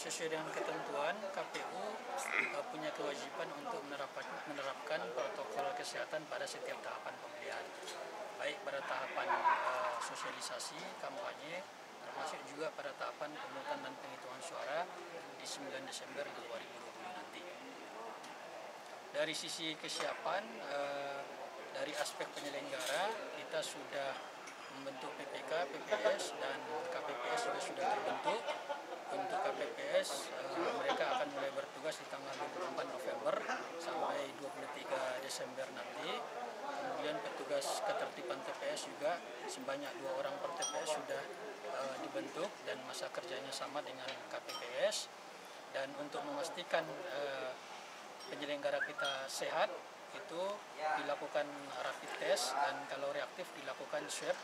sesuai dengan ketentuan, KPU punya kewajiban untuk menerapkan protokol kesehatan pada setiap tahapan pemilihan, baik pada tahapan sosialisasi, kampanye, termasuk juga pada tahapan pemungutan dan penghitungan suara di 9 Desember 2020 nanti. Dari sisi kesiapan, dari aspek penyelenggara, kita sudah membentuk PPK, PPS, dan KPPS juga sudah terbentuk. Untuk KPPS, mereka akan mulai bertugas di tanggal 24 November sampai 23 Desember nanti. Kemudian petugas ketertiban TPS juga sebanyak 2 orang per TPS sudah dibentuk dan masa kerjanya sama dengan KPPS. Dan untuk memastikan penyelenggara kita sehat, itu dilakukan rapid test dan kalau reaktif dilakukan swab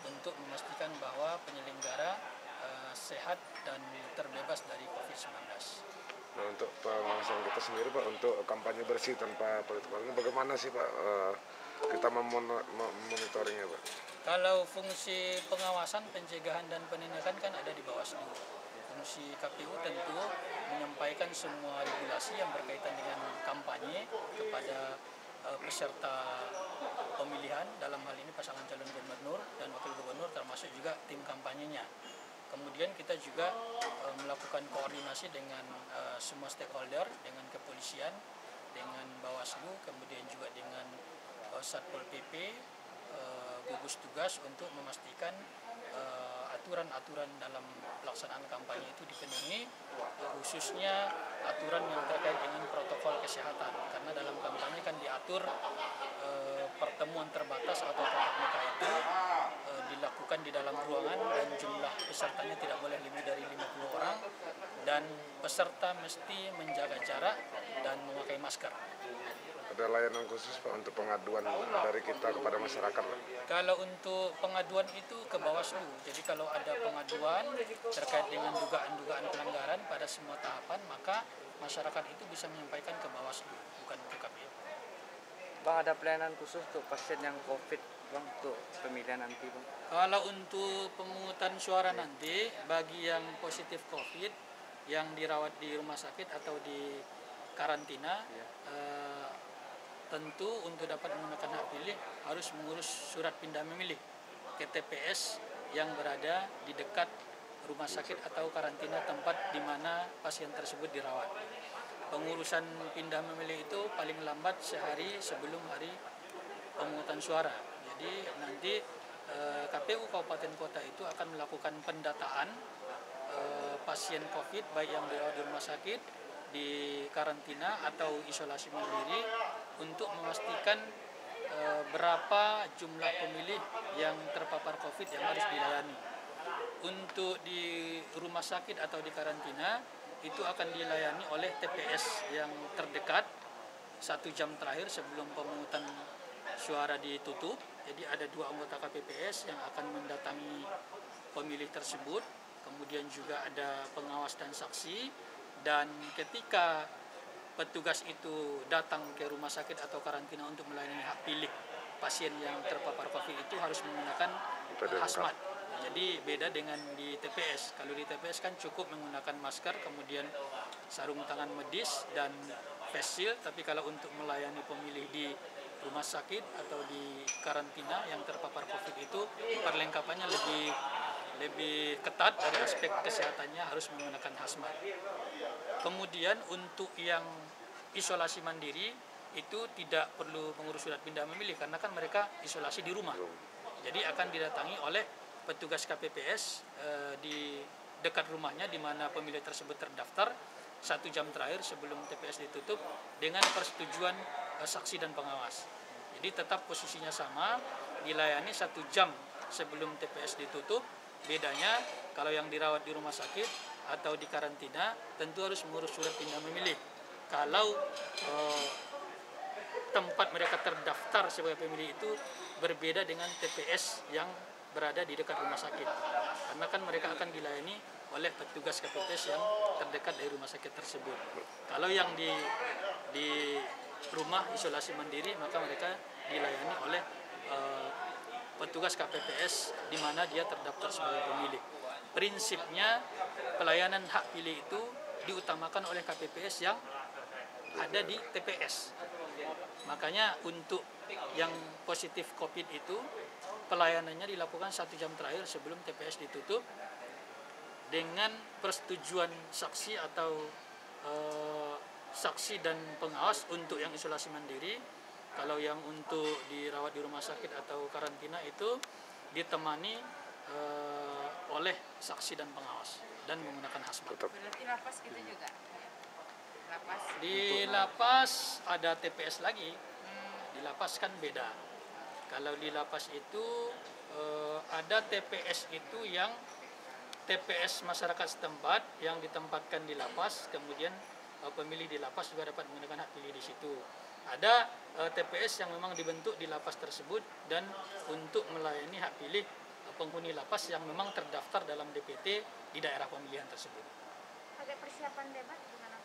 untuk memastikan bahwa penyelenggara sehat dan terbebas dari COVID-19. Nah, untuk pengawasan kita sendiri Pak, untuk kampanye bersih tanpa politik ini bagaimana sih Pak kita memonitoringnya Pak? Kalau fungsi pengawasan, pencegahan dan penindakan kan ada di Bawaslu. Fungsi KPU tentu menyampaikan semua regulasi yang berkaitan dengan kampanye kepada peserta pemilihan, dalam hal ini pasangan calon gubernur dan wakil gubernur termasuk juga tim kampanyenya. Kemudian kita juga melakukan koordinasi dengan semua stakeholder, dengan kepolisian, dengan Bawaslu, kemudian juga dengan Satpol PP, gugus tugas untuk memastikan aturan-aturan dalam pelaksanaan kampanye itu dipenuhi, khususnya aturan yang terkait dengan protokol kesehatan. Karena dalam kampanye kan diatur pertemuan terbatas atau tatap muka itu dilakukan di dalam ruangan dan jumlah pesertanya tidak boleh lebih dari 50 orang dan peserta mesti menjaga jarak dan memakai masker. Ada layanan khusus Pak untuk pengaduan dari kita kepada masyarakat Pak? Kalau untuk pengaduan itu ke Bawaslu. Jadi kalau ada pengaduan terkait dengan dugaan-dugaan pelanggaran pada semua tahapan, maka masyarakat itu bisa menyampaikan ke Bawaslu, bukan ke KPU. Bang, ada pelayanan khusus untuk pasien yang COVID Bang untuk pemilihan nanti Bang? Kalau untuk pemungutan suara nanti, bagi yang positif COVID, yang dirawat di rumah sakit atau di karantina, tentu untuk dapat menggunakan hak pilih harus mengurus surat pindah memilih ke TPS yang berada di dekat rumah sakit atau karantina tempat di mana pasien tersebut dirawat. Pengurusan pindah memilih itu paling lambat sehari sebelum hari pemungutan suara. Jadi nanti KPU Kabupaten Kota itu akan melakukan pendataan pasien COVID baik yang dirawat di rumah sakit, di karantina atau isolasi mandiri untuk memastikan berapa jumlah pemilih yang terpapar COVID yang harus dilayani. Untuk di rumah sakit atau di karantina itu akan dilayani oleh TPS yang terdekat 1 jam terakhir sebelum pemungutan suara ditutup. Jadi ada 2 anggota KPPS yang akan mendatangi pemilih tersebut. Kemudian juga ada pengawas dan saksi. Dan ketika petugas itu datang ke rumah sakit atau karantina untuk melayani hak pilih pasien yang terpapar COVID itu harus menggunakan hazmat. Jadi beda dengan di TPS. Kalau di TPS kan cukup menggunakan masker, kemudian sarung tangan medis dan face shield. Tapi kalau untuk melayani pemilih di rumah sakit atau di karantina yang terpapar COVID itu perlengkapannya lebih ketat dari aspek kesehatannya, harus menggunakan hazmat. Kemudian untuk yang isolasi mandiri itu tidak perlu mengurus surat pindah memilih karena kan mereka isolasi di rumah. Jadi akan didatangi oleh petugas KPPS di dekat rumahnya di mana pemilih tersebut terdaftar 1 jam terakhir sebelum TPS ditutup dengan persetujuan saksi dan pengawas. Jadi tetap posisinya sama, dilayani 1 jam sebelum TPS ditutup. Bedanya kalau yang dirawat di rumah sakit atau di karantina tentu harus mengurus surat pindah memilih. Kalau tempat mereka terdaftar sebagai pemilih itu berbeda dengan TPS yang berada di dekat rumah sakit. Karena kan mereka akan dilayani oleh petugas KPPS yang terdekat dari rumah sakit tersebut. Kalau yang di rumah isolasi mandiri maka mereka dilayani oleh petugas KPPS di mana dia terdaftar sebagai pemilih. prinsipnya pelayanan hak pilih itu diutamakan oleh KPPS yang ada di TPS. Makanya untuk yang positif COVID itu pelayanannya dilakukan 1 jam terakhir sebelum TPS ditutup dengan persetujuan saksi atau saksi dan pengawas untuk yang isolasi mandiri. Kalau yang untuk dirawat di rumah sakit atau karantina itu ditemani oleh saksi dan pengawas dan menggunakan hazmat. Berarti lapas gitu juga? Lapas? Di lapas ada TPS lagi. Di lapas kan beda. Kalau di lapas itu ada TPS itu yang TPS masyarakat setempat yang ditempatkan di lapas, kemudian pemilih di lapas juga dapat menggunakan hak pilih di situ. Ada TPS yang memang dibentuk di lapas tersebut dan untuk melayani hak pilih penghuni lapas yang memang terdaftar dalam DPT di daerah pemilihan tersebut. Ada persiapan debat gimana